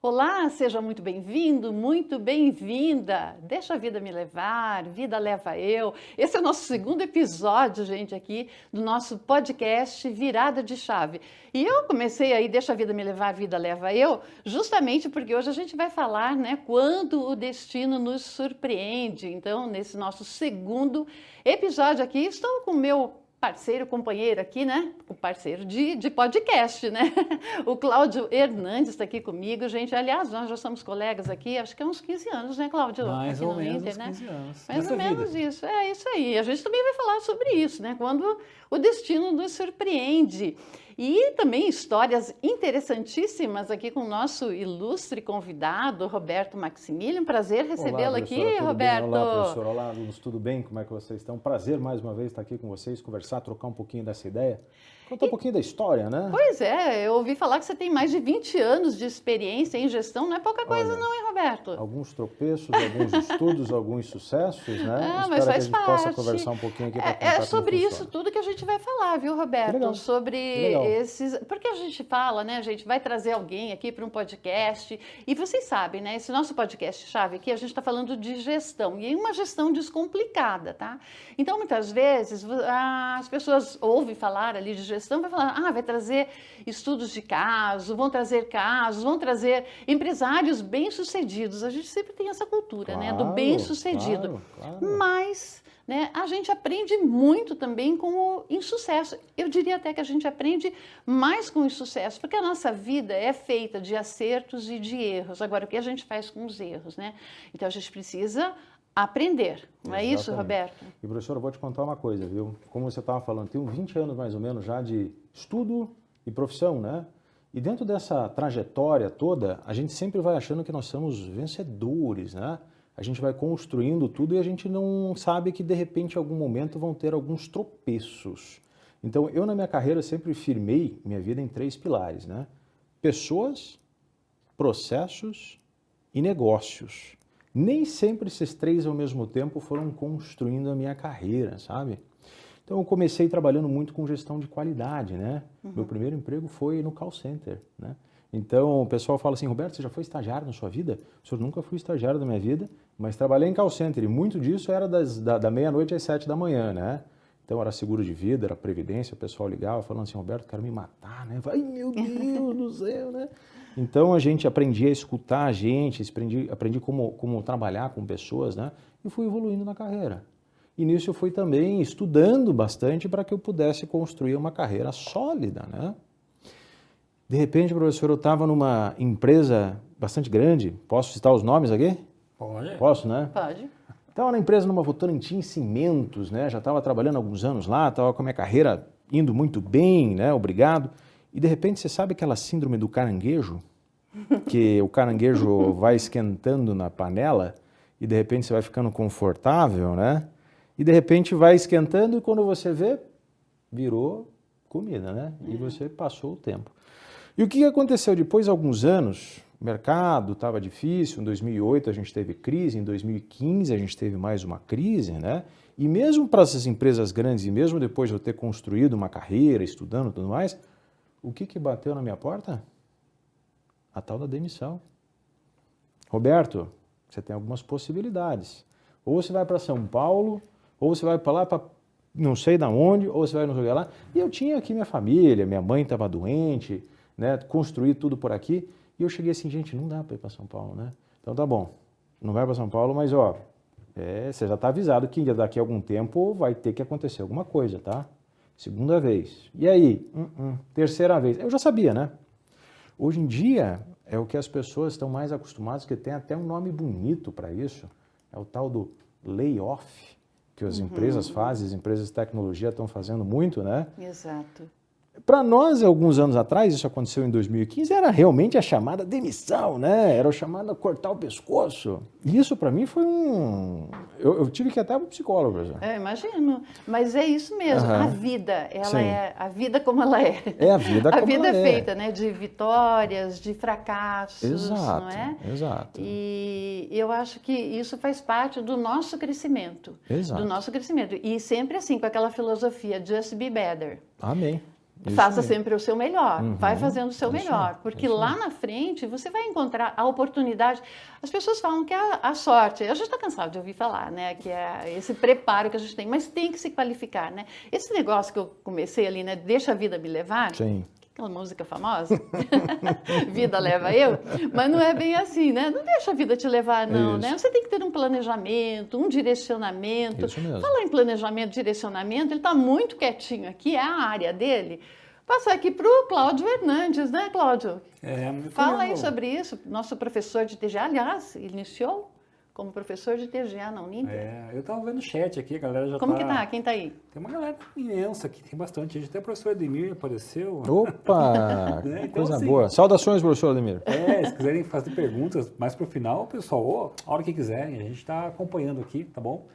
Olá, seja muito bem-vindo, muito bem-vinda. Deixa a vida me levar, vida leva eu. Esse é o nosso segundo episódio, gente, aqui do nosso podcast Virada de Chave. E eu comecei aí, Deixa a vida me levar, vida leva eu, justamente porque hoje a gente vai falar, né, quando o destino nos surpreende. Então, nesse nosso segundo episódio aqui, estou com o meu parceiro, companheiro aqui, né? O parceiro de podcast, né? O Cláudio Hernandes está aqui comigo, gente. Aliás, nós já somos colegas aqui, acho que há uns 15 anos, né, Cláudio? Mais aqui ou no menos Inter, uns né? 15 anos. Mais Nessa ou menos vida. isso. É isso aí. A gente também vai falar sobre isso, né? Quando o destino nos surpreende. E também histórias interessantíssimas aqui com o nosso ilustre convidado, Roberto Maximilian. Prazer recebê-lo aqui, Tudo Roberto. bem? Olá, professor. Olá, alunos, tudo bem? Como é que vocês estão? Prazer mais uma vez estar aqui com vocês, conversar, trocar um pouquinho dessa ideia. Contar um pouquinho da história, né? Pois é, eu ouvi falar que você tem mais de 20 anos de experiência em gestão, não é pouca coisa Olha, não, hein, Roberto? Alguns tropeços, alguns estudos, alguns sucessos, né? Ah, mas Espero que a faz gente parte. possa conversar um pouquinho aqui para contar É como sobre isso funciona. tudo que a gente vai falar, viu, Roberto? Que legal. Sobre Que legal. esses... Porque a gente fala, né, a gente vai trazer alguém aqui para um podcast, e vocês sabem, né, esse nosso podcast-chave aqui, a gente está falando de gestão, e uma gestão descomplicada, tá? Então, muitas vezes, as pessoas ouvem falar ali de gestão, vai falar, vai trazer estudos de caso, vão trazer empresários bem-sucedidos. A gente sempre tem essa cultura, né, do bem-sucedido. Claro. Mas, né, a gente aprende muito também com o insucesso. Eu diria até que a gente aprende mais com o insucesso, porque a nossa vida é feita de acertos e de erros. Agora, o que a gente faz com os erros, né? Então, a gente precisa aprender, não é isso, Roberto? E, professor, eu vou te contar uma coisa, viu? Como você estava falando, tenho 20 anos mais ou menos já de estudo e profissão, né? E dentro dessa trajetória toda, a gente sempre vai achando que nós somos vencedores, né? A gente vai construindo tudo e a gente não sabe que, de repente, em algum momento vão ter alguns tropeços. Então, eu na minha carreira sempre firmei minha vida em 3 pilares, né? Pessoas, processos e negócios. Nem sempre esses 3 ao mesmo tempo foram construindo a minha carreira, sabe? Então eu comecei trabalhando muito com gestão de qualidade, né? Meu primeiro emprego foi no call center, né? Então o pessoal fala assim, Roberto, você já foi estagiário na sua vida? O senhor nunca fui estagiário na minha vida, mas trabalhei em call center e muito disso era da meia-noite às 7 da manhã, né? Então era seguro de vida, era previdência, o pessoal ligava falando assim, Roberto, quero me matar, né? Ai, meu Deus do céu, né? Então a gente aprendia a escutar a gente, aprendi como trabalhar com pessoas, né? E fui evoluindo na carreira. E nisso eu fui também estudando bastante para que eu pudesse construir uma carreira sólida, né? De repente, professor, eu estava numa empresa bastante grande, posso citar os nomes aqui? Pode. Posso, né? Pode. Estava na empresa numa Votorantim Cimentos, né? Já estava trabalhando há alguns anos lá, estava com a minha carreira indo muito bem, né? Obrigado. E de repente, você sabe aquela síndrome do caranguejo? Que o caranguejo vai esquentando na panela e de repente você vai ficando confortável, né? E de repente vai esquentando e quando você vê, virou comida, né? E você passou o tempo. E o que aconteceu? Depois de alguns anos, o mercado estava difícil, em 2008 a gente teve crise, em 2015 a gente teve mais uma crise, né? E mesmo para essas empresas grandes, e mesmo depois de eu ter construído uma carreira, estudando e tudo mais, o que bateu na minha porta? A tal da demissão. Roberto, você tem algumas possibilidades. Ou você vai para São Paulo, ou você vai para lá, para não sei de onde, ou você vai não sei lá. E eu tinha aqui minha família, minha mãe estava doente, né? Construí tudo por aqui. E eu cheguei assim, gente, não dá para ir para São Paulo, né? Então tá bom, não vai para São Paulo, mas ó, você já está avisado que daqui a algum tempo vai ter que acontecer alguma coisa, tá? Segunda vez. E aí? Terceira vez. Eu já sabia, né? Hoje em dia é o que as pessoas estão mais acostumadas, que tem até um nome bonito para isso, é o tal do layoff, que as empresas fazem, as empresas de tecnologia estão fazendo muito, né? Exato. Para nós, alguns anos atrás, isso aconteceu em 2015, era realmente a chamada demissão, né? Era o chamado cortar o pescoço. E isso para mim foi Eu tive que ir até para o psicólogo. Eu imagino, mas é isso mesmo, a vida, ela é a vida como ela é. É a vida como A vida ela é feita, né, de vitórias, de fracassos, Exato, não é? exato. E eu acho que isso faz parte do nosso crescimento. Exato. Do nosso crescimento. E sempre assim, com aquela filosofia, just be better. Amém. Faça aí. sempre o seu melhor, vai fazendo o seu melhor, porque lá na frente você vai encontrar a oportunidade. As pessoas falam que é a sorte, a gente está cansado de ouvir falar, né, que é esse preparo que a gente tem, mas tem que se qualificar, né? Esse negócio que eu comecei ali, né, deixa a vida me levar, Sim. aquela música famosa, vida leva eu, mas não é bem assim, né? Não deixa a vida te levar, não, né? Você tem que ter um planejamento, um direcionamento. Isso mesmo. Falar em planejamento, direcionamento, ele está muito quietinho aqui, é a área dele. Passar aqui para o Cláudio Hernandes, né, Cláudio? Fala aí sobre isso. Nosso professor de TGA, aliás, iniciou como professor de TGA na Uninter. Eu estava vendo o chat aqui, a galera já Como que tá? Quem tá aí? Tem uma galera imensa aqui, tem bastante gente. Até o professor Ademir apareceu. Opa! Então, Coisa assim, boa. Saudações, professor Ademir. Se quiserem fazer perguntas mais pro final, pessoal, a hora que quiserem, a gente está acompanhando aqui, tá bom?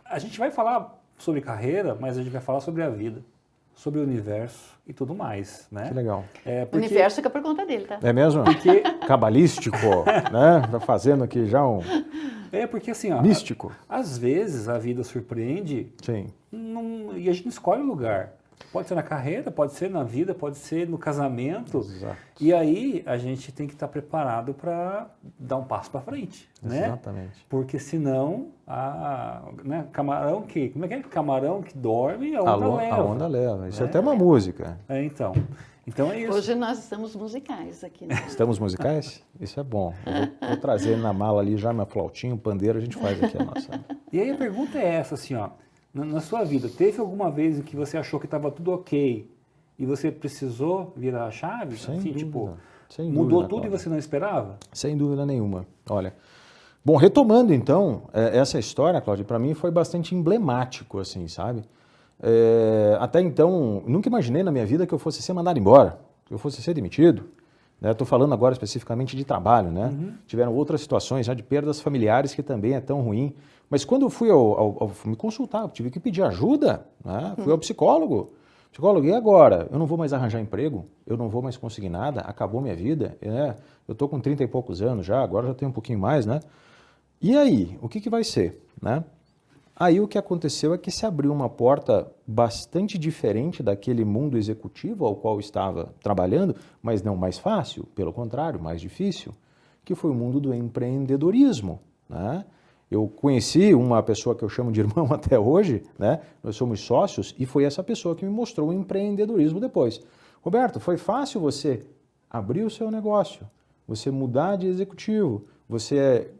A gente vai falar sobre carreira, mas a gente vai falar sobre a vida, sobre o universo e tudo mais, né? Que legal. O universo fica por conta dele, tá? É mesmo? Porque... Cabalístico, né? Tá fazendo aqui já um porque assim, ó, místico. Às vezes a vida surpreende Sim. e a gente não escolhe o lugar. Pode ser na carreira, pode ser na vida, pode ser no casamento. Exato. E aí a gente tem que estar preparado para dar um passo para frente, né? Exatamente. Porque senão, camarão que... Como é que é? Camarão que dorme, a onda leva. A onda leva. Isso é até uma música. Então é isso. Hoje nós estamos musicais aqui, né? Estamos musicais? Isso é bom. Eu vou trazer na mala ali já minha flautinha, um pandeiro, a gente faz aqui a nossa. E aí a pergunta é essa, assim, ó. Na sua vida, teve alguma vez em que você achou que estava tudo ok e você precisou virar a chave? Sem assim, dúvida. tipo, Sem mudou dúvida, tudo e Cláudio. você não esperava? Sem dúvida nenhuma. Olha, bom, retomando então, essa história, Cláudio, para mim foi bastante emblemático, assim, sabe? Até então, nunca imaginei na minha vida que eu fosse ser mandado embora, que eu fosse ser demitido. Estou falando agora especificamente de trabalho, né? Tiveram outras situações já de perdas familiares que também é tão ruim. Mas quando eu fui ao me consultar, eu tive que pedir ajuda, né? Fui ao psicólogo. Psicólogo, e agora? Eu não vou mais arranjar emprego, eu não vou mais conseguir nada, acabou minha vida, né? Eu estou com 30 e poucos anos já, agora já tenho um pouquinho mais, né? E aí, o que vai ser, né? Aí o que aconteceu é que se abriu uma porta bastante diferente daquele mundo executivo ao qual eu estava trabalhando, mas não mais fácil, pelo contrário, mais difícil, que foi o mundo do empreendedorismo, né? Eu conheci uma pessoa que eu chamo de irmão até hoje, né? Nós somos sócios, e foi essa pessoa que me mostrou o empreendedorismo depois. Roberto, foi fácil você abrir o seu negócio, você mudar de executivo, você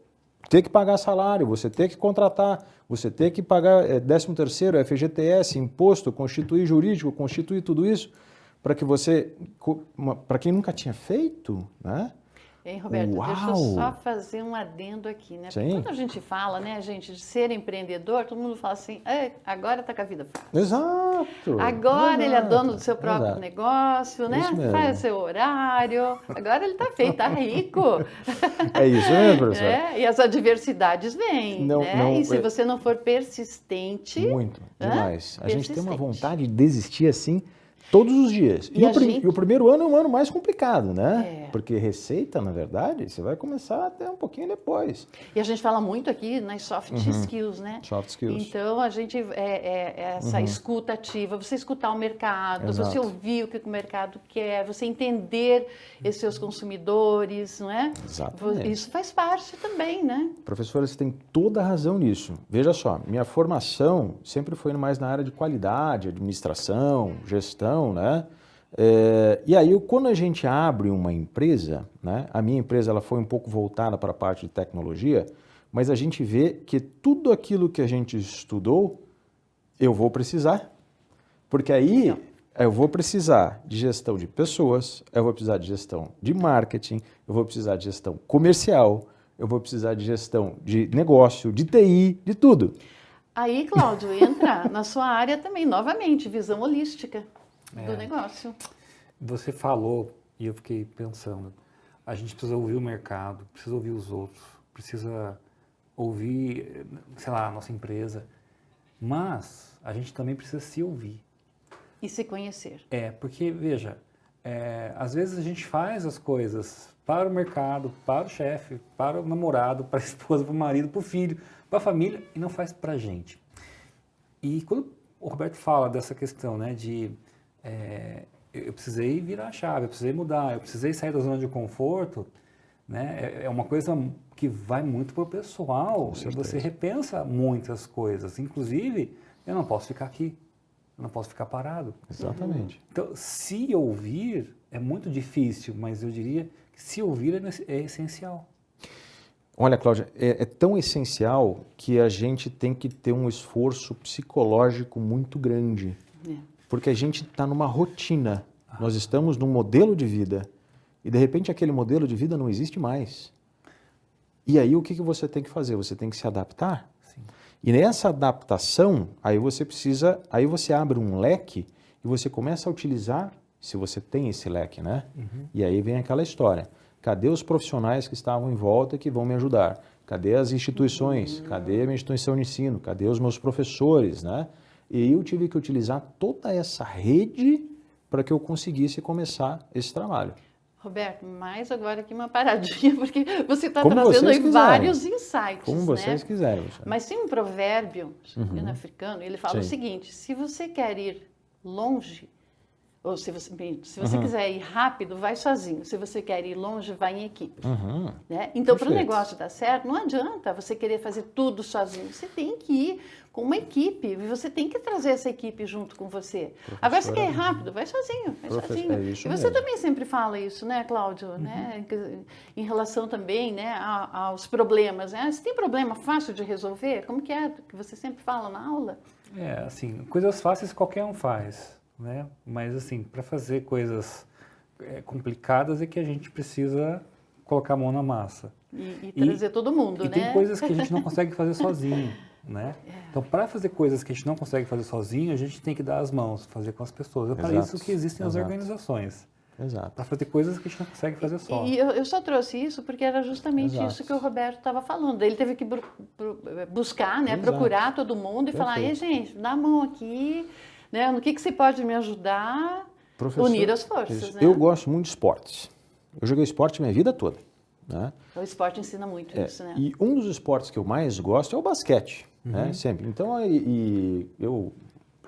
ter que pagar salário, você ter que contratar, você ter que pagar 13º, FGTS, imposto, constituir jurídico, constituir tudo isso, para que você, para quem nunca tinha feito, né? Hein, Roberto, Uau! deixa eu só fazer um adendo aqui, né? Porque quando a gente fala, né, gente, de ser empreendedor, todo mundo fala assim, agora tá com a vida fácil. Exato! Agora ele é dono do seu próprio exato. negócio, né? Isso mesmo. Faz seu horário, agora ele tá feito, tá rico. É isso mesmo, professor? E as adversidades vêm, né? Não, e se você não for persistente... Muito, demais. A gente tem uma persistente. vontade de desistir assim todos os dias. E o primeiro ano é um ano mais complicado, né? É. Porque receita, na verdade, você vai começar até um pouquinho depois. E a gente fala muito aqui nas soft skills, né? Soft skills. Então, a gente, essa escuta ativa, você escutar o mercado, Exato. você ouvir o que o mercado quer, você entender esses seus consumidores, não é? Exatamente. Isso faz parte também, né? Professora, você tem toda a razão nisso. Veja só, minha formação sempre foi mais na área de qualidade, administração, gestão, né? E aí, quando a gente abre uma empresa, né? A minha empresa ela foi um pouco voltada para a parte de tecnologia, mas a gente vê que tudo aquilo que a gente estudou, eu vou precisar. Porque aí eu vou precisar de gestão de pessoas, eu vou precisar de gestão de marketing, eu vou precisar de gestão comercial, eu vou precisar de gestão de negócio, de TI, de tudo. Aí, Cláudio, entra na sua área também, novamente, visão holística do negócio. Você falou, e eu fiquei pensando, a gente precisa ouvir o mercado, precisa ouvir os outros, precisa ouvir, sei lá, a nossa empresa, mas a gente também precisa se ouvir. E se conhecer. Porque, veja, às vezes a gente faz as coisas para o mercado, para o chefe, para o namorado, para a esposa, para o marido, para o filho, para a família, e não faz para a gente. E quando o Roberto fala dessa questão, né, de eu precisei virar a chave, eu precisei mudar, eu precisei sair da zona de conforto, né? É uma coisa que vai muito pro pessoal, e você repensa muitas coisas, inclusive, eu não posso ficar aqui, eu não posso ficar parado. Exatamente. Então, se ouvir é muito difícil, mas eu diria que se ouvir é essencial. Olha, Cláudia, é tão essencial que a gente tem que ter um esforço psicológico muito grande. Porque a gente está numa rotina, nós estamos num modelo de vida e de repente aquele modelo de vida não existe mais. E aí o que você tem que fazer? Você tem que se adaptar. Sim. E nessa adaptação, aí você abre um leque e você começa a utilizar, se você tem esse leque, né? E aí vem aquela história. Cadê os profissionais que estavam em volta que vão me ajudar? Cadê as instituições? Cadê a minha instituição de ensino? Cadê os meus professores, né? E eu tive que utilizar toda essa rede para que eu conseguisse começar esse trabalho. Roberto, mais agora aqui uma paradinha, porque você está Como trazendo vocês aí quiserem. vários insights, Como vocês quiserem. Mas tem um provérbio africano, ele fala o seguinte: se você quer ir longe, ou se você quiser ir rápido, vai sozinho. Se você quer ir longe, vai em equipe. Né? Então, para o negócio dar certo, não adianta você querer fazer tudo sozinho. Você tem que ir com uma equipe. E você tem que trazer essa equipe junto com você. Agora, você quer ir rápido, vai sozinho. Vai sozinho. É isso e você mesmo. também sempre fala isso, né, Cláudio? Né? Em relação também, né, aos problemas. Né? Se tem problema fácil de resolver, como que é que você sempre fala na aula? Assim, coisas fáceis qualquer um faz. Né? Mas assim, para fazer coisas complicadas é que a gente precisa colocar a mão na massa. E trazer todo mundo, né? E tem coisas que a gente não consegue fazer sozinho, né? Então, para fazer coisas que a gente não consegue fazer sozinho, a gente tem que dar as mãos, fazer com as pessoas. É para isso que existem as organizações. Exato. Para fazer coisas que a gente não consegue fazer só. E eu só trouxe isso porque era justamente isso que o Roberto estava falando. Ele teve que buscar, né, procurar todo mundo e falar: ei, gente, dá a mão aqui. Né? No que você pode me ajudar? Professor, unir as forças. Né? Eu gosto muito de esportes. Eu joguei esporte minha vida toda. Né? O esporte ensina muito isso, né? E um dos esportes que eu mais gosto é o basquete. Né? Sempre. Então, eu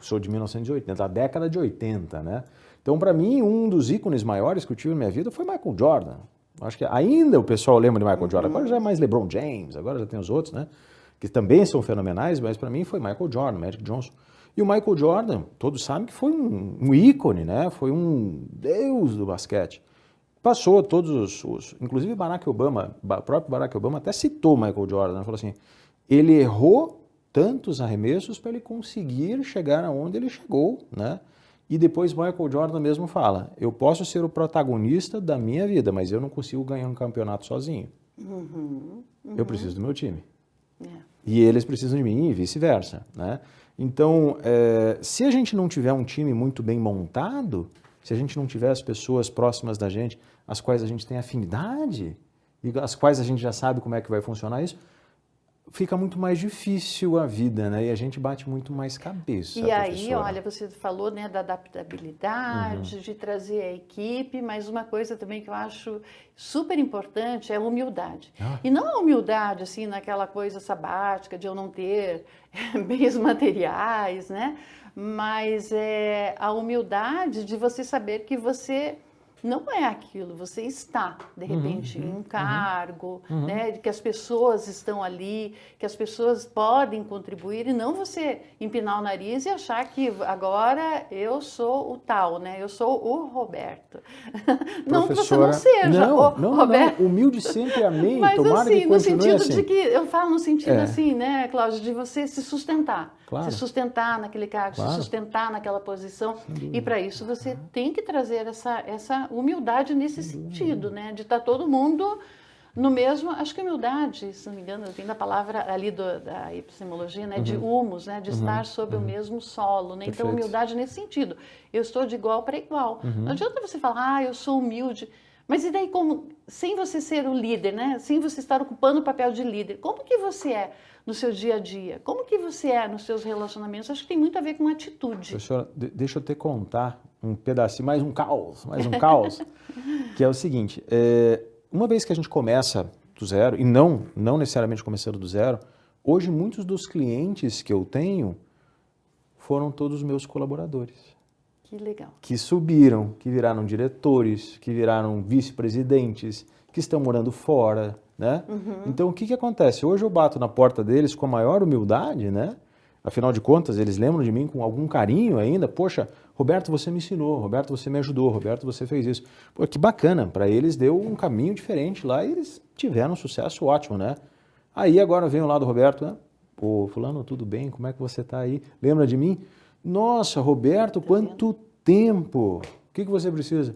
sou de 1980, da década de 80. Né? Então, para mim, um dos ícones maiores que eu tive na minha vida foi Michael Jordan. Acho que ainda o pessoal lembra de Michael Jordan. Agora já é mais LeBron James, agora já tem os outros, né? Que também são fenomenais, mas para mim foi Michael Jordan, Magic Johnson. E o Michael Jordan, todos sabem que foi um ícone, né? Foi um deus do basquete. Passou todos inclusive Barack Obama, o próprio Barack Obama até citou Michael Jordan, né? Falou assim, ele errou tantos arremessos para ele conseguir chegar aonde ele chegou, né? E depois Michael Jordan mesmo fala, eu posso ser o protagonista da minha vida, mas eu não consigo ganhar um campeonato sozinho. Eu preciso do meu time. E eles precisam de mim e vice-versa, né? Então, se a gente não tiver um time muito bem montado, se a gente não tiver as pessoas próximas da gente, as quais a gente tem afinidade, e as quais a gente já sabe como é que vai funcionar isso, fica muito mais difícil a vida, né? E a gente bate muito mais cabeça. E aí, olha, você falou, né, da adaptabilidade, de trazer a equipe, mas uma coisa também que eu acho super importante é a humildade. E não a humildade, assim, naquela coisa sabática de eu não ter bens materiais, né? Mas a humildade de você saber que você não é aquilo, você está, de repente, em um cargo, né, que as pessoas estão ali, que as pessoas podem contribuir e não você empinar o nariz e achar que agora eu sou o tal, né, eu sou o Roberto. Não que você não seja não, Roberto. Não, humilde sempre amém, mas tomara assim, que no continue sentido assim. de que, eu falo no sentido assim, né, Cláudio, de você se sustentar. Claro. Se sustentar naquele cargo, se sustentar naquela posição. E para isso você tem que trazer essa humildade nesse sentido, né? De estar todo mundo no mesmo... Acho que humildade, se não me engano, vem da palavra ali da epistemologia, né? De humus, né? De estar sob o mesmo solo, né? Então, humildade nesse sentido. Eu estou de igual para igual. Não adianta você falar, eu sou humilde... Mas e daí como, sem você ser o líder, né? Sem você estar ocupando o papel de líder, como que você é no seu dia a dia? Como que você é nos seus relacionamentos? Acho que tem muito a ver com atitude. Professora, deixa eu te contar um pedacinho, mais um caos, que é o seguinte, uma vez que a gente começa do zero, e não necessariamente começando do zero, hoje muitos dos clientes que eu tenho foram todos meus colaboradores. Que legal. que subiram, que viraram diretores, que viraram vice-presidentes, que estão morando fora, né? Então, o que que acontece? Hoje eu bato na porta deles com a maior humildade, né? Afinal de contas, eles lembram de mim com algum carinho ainda. Poxa, Roberto, você me ensinou. Roberto, você me ajudou. Roberto, você fez isso. Pô, que bacana. Para eles deu um caminho diferente lá e eles tiveram um sucesso ótimo, né? Aí agora vem o lado do Roberto, né? Pô, fulano, tudo bem? Como é que você tá aí? Lembra de mim? Nossa, Roberto, quanto tempo! O que que você precisa?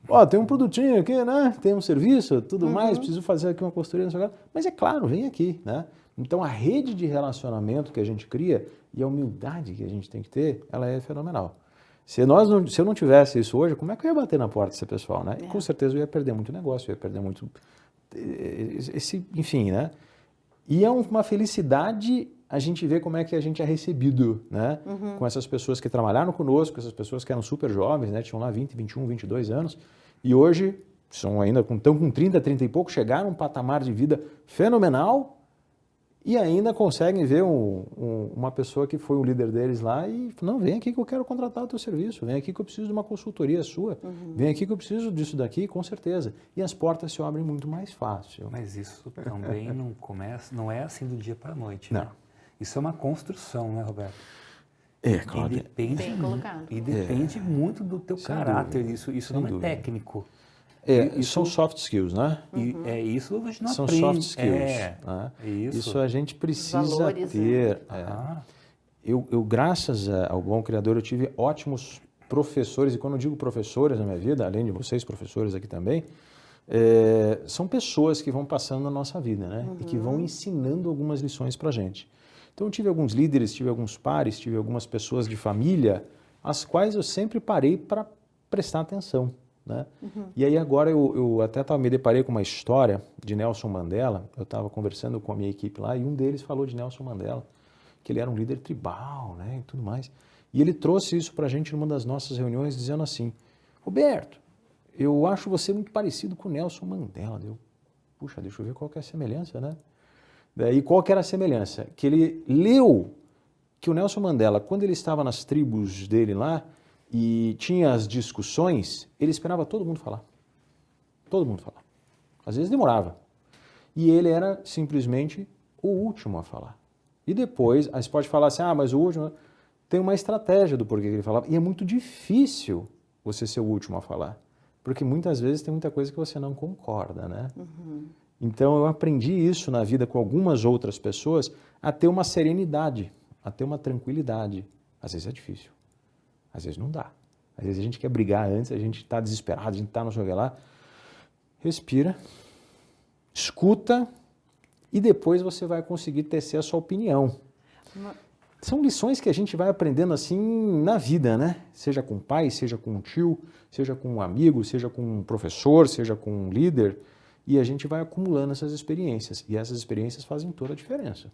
Ó, tem um produtinho aqui, né? Tem um serviço, tudo mais, preciso fazer aqui uma costureira, não sei o que. Mas é claro, vem aqui, né? Então a rede de relacionamento que a gente cria e a humildade que a gente tem que ter, ela é fenomenal. Se eu não tivesse isso hoje, como é que eu ia bater na porta desse pessoal, né? Com certeza eu ia perder muito negócio, eu ia perder muito enfim, né? E é uma felicidade a gente ver como é que a gente é recebido, né? Com essas pessoas que trabalharam conosco, essas pessoas que eram super jovens, né? Tinham lá 20, 21, 22 anos e hoje estão com 30, 30 e pouco, chegaram a um patamar de vida fenomenal e ainda conseguem ver uma pessoa que foi o líder deles lá e não, vem aqui que eu quero contratar o teu serviço, vem aqui que eu preciso de uma consultoria sua, vem aqui que eu preciso disso daqui, com certeza. E as portas se abrem muito mais fácil. Mas isso também não é assim do dia para a noite, né? Não. Isso é uma construção, né, Roberto? É, Cláudia. Bem colocado. E depende muito do teu Sem caráter. dúvida. Isso Sem não é dúvida. técnico. São soft skills, né? E isso a gente não São aprende. soft skills. Né? Isso. A gente precisa Valores, ter. né? Eu, graças ao bom Criador, eu tive ótimos professores, e quando eu digo professores na minha vida, além de vocês, professores aqui também, são pessoas que vão passando na nossa vida, né? E que vão ensinando algumas lições pra gente. Então eu tive alguns líderes, tive alguns pares, tive algumas pessoas de família, as quais eu sempre parei para prestar atenção. Né? E aí agora eu até me deparei com uma história de Nelson Mandela, eu estava conversando com a minha equipe lá e um deles falou de Nelson Mandela, que ele era um líder tribal, né, e tudo mais. E ele trouxe isso para a gente numa das nossas reuniões dizendo assim, Roberto, eu acho você muito parecido com Nelson Mandela. Puxa, deixa eu ver qual que é a semelhança, né? E qual que era a semelhança? Que ele leu que o Nelson Mandela, quando ele estava nas tribos dele lá, e tinha as discussões, ele esperava todo mundo falar. Todo mundo falar. Às vezes demorava. E ele era simplesmente o último a falar. E depois, aí você pode falar assim, mas o último... Tem uma estratégia do porquê que ele falava. E é muito difícil você ser o último a falar. Porque muitas vezes tem muita coisa que você não concorda, né? Então eu aprendi isso na vida com algumas outras pessoas, a ter uma serenidade, a ter uma tranquilidade. Às vezes é difícil. Às vezes não dá. Às vezes a gente quer brigar antes, a gente está desesperado, a gente está no jogo lá. Respira, escuta e depois você vai conseguir tecer a sua opinião. São lições que a gente vai aprendendo assim na vida, né? Seja com o pai, seja com um tio, seja com um amigo, seja com um professor, seja com um líder. E a gente vai acumulando essas experiências. E essas experiências fazem toda a diferença.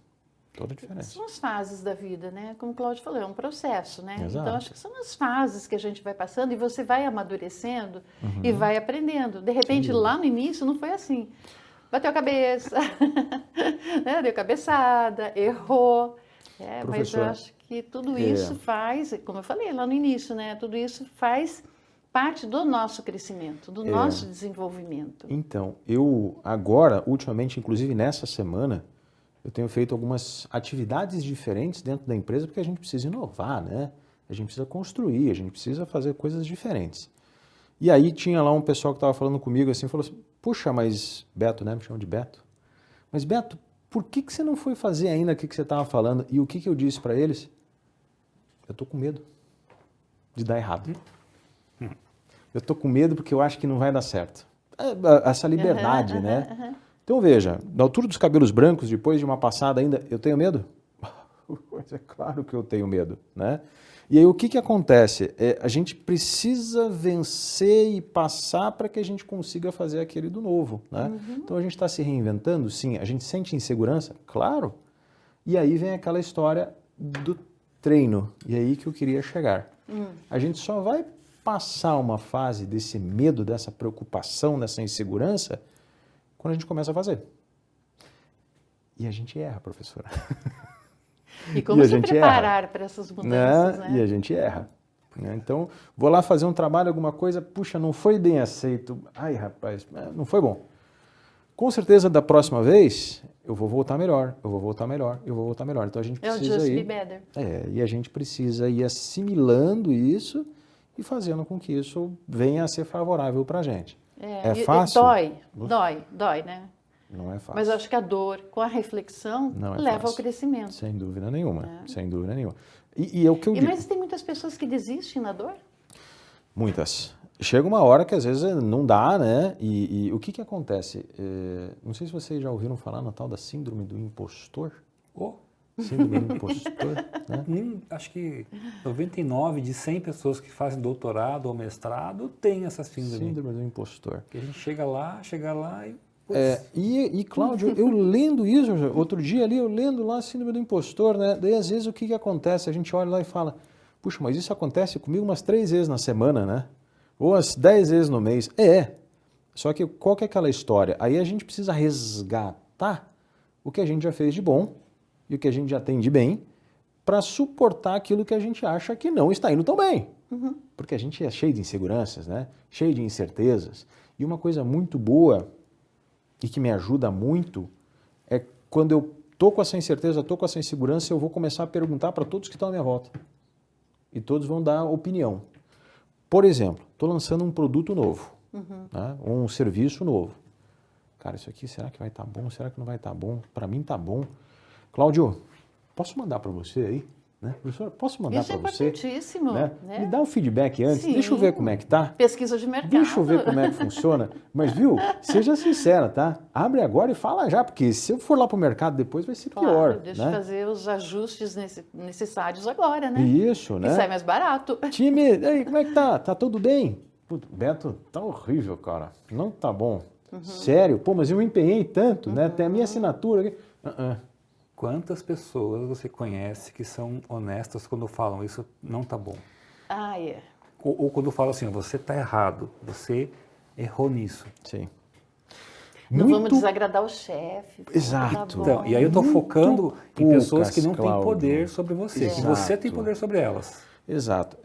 Toda a diferença. São as fases da vida, né? Como o Cláudio falou, é um processo, né? Exato. Então, acho que são as fases que a gente vai passando e você vai amadurecendo e vai aprendendo. De repente, lá no início, não foi assim. Bateu a cabeça, né? Deu cabeçada, errou. Mas eu acho que tudo isso faz, como eu falei lá no início, né? Tudo isso faz parte do nosso crescimento, do nosso desenvolvimento. Então, eu agora, ultimamente, inclusive nessa semana, eu tenho feito algumas atividades diferentes dentro da empresa porque a gente precisa inovar, né? A gente precisa construir, a gente precisa fazer coisas diferentes. E aí tinha lá um pessoal que estava falando comigo assim, falou assim, puxa, mas Beto, né? Me chamam de Beto. Mas Beto, por que você não foi fazer ainda o que você estava falando? E o que eu disse para eles? Eu estou com medo de dar errado. Eu estou com medo porque eu acho que não vai dar certo. Essa liberdade, né? Então veja, na altura dos cabelos brancos, depois de uma passada ainda, eu tenho medo? Pois é claro que eu tenho medo, né? E aí o que acontece? A gente precisa vencer e passar para que a gente consiga fazer aquele do novo, né? Então a gente está se reinventando, sim. A gente sente insegurança? Claro. E aí vem aquela história do treino. E aí que eu queria chegar. A gente só vai passar uma fase desse medo, dessa preocupação, dessa insegurança, quando a gente começa a fazer. E a gente erra, professora. E como se preparar para essas mudanças, né? E a gente erra. né? Então, vou lá fazer um trabalho, alguma coisa, puxa, não foi bem aceito. Ai, rapaz, não foi bom. Com certeza, da próxima vez, eu vou voltar melhor, eu vou voltar melhor, eu vou voltar melhor. Então, a gente É o precisa just be ir... better. E a gente precisa ir assimilando isso e fazendo com que isso venha a ser favorável para a gente. É fácil? Dói, né? Não é fácil. Mas eu acho que a dor, com a reflexão, Não é leva ao fácil. crescimento. Sem dúvida nenhuma, sem dúvida nenhuma. E é o que eu digo. Mas tem muitas pessoas que desistem na dor? Muitas. Chega uma hora que às vezes não dá, né? E o que acontece? Não sei se vocês já ouviram falar na tal da síndrome do impostor. Oh, Síndrome do impostor, né? acho que 99 de 100 pessoas que fazem doutorado ou mestrado têm essa síndrome. Síndrome do impostor. Que a gente chega lá e... E Cláudio, eu lendo isso, outro dia ali, eu lendo lá a síndrome do impostor, né? Daí às vezes o que acontece? A gente olha lá e fala, puxa, mas isso acontece comigo umas 3 vezes na semana, né? Ou umas 10 vezes no mês. Só que qual que é aquela história? Aí a gente precisa resgatar o que a gente já fez de bom e o que a gente já tem de bem para suportar aquilo que a gente acha que não está indo tão bem. Porque a gente é cheio de inseguranças, né? Cheio de incertezas. E uma coisa muito boa e que me ajuda muito é quando eu estou com essa incerteza, estou com essa insegurança, eu vou começar a perguntar para todos que estão à minha volta. E todos vão dar opinião. Por exemplo, estou lançando um produto novo, né? Um serviço novo. Cara, isso aqui será que vai estar bom? Será que não vai estar bom? Para mim está bom. Cláudio, posso mandar para você aí? Né? Professor, posso mandar para você? Isso é importantíssimo. Né? Né? Me dá um feedback antes, Sim. deixa eu ver como é que tá. Pesquisa de mercado. Deixa eu ver como é que funciona. Mas, viu, seja sincera, tá? Abre agora e fala já, porque se eu for lá para o mercado depois vai ser pior. Deixa né? eu fazer os ajustes necessários agora, né? Isso, né? E sai mais barato. Time, aí, como é que tá? Tá tudo bem? Puta, Beto, tá horrível, cara. Não tá bom. Sério? Pô, mas eu me empenhei tanto, né? Tem a minha assinatura aqui. Quantas pessoas você conhece que são honestas quando falam isso não tá bom? Ou quando falam assim, você tá errado, você errou nisso. Sim. Não vamos desagradar o chefe. Exato. Tá Então, e aí eu estou focando em pessoas que não têm Cláudio. poder sobre você, que você tem poder sobre elas. Exato.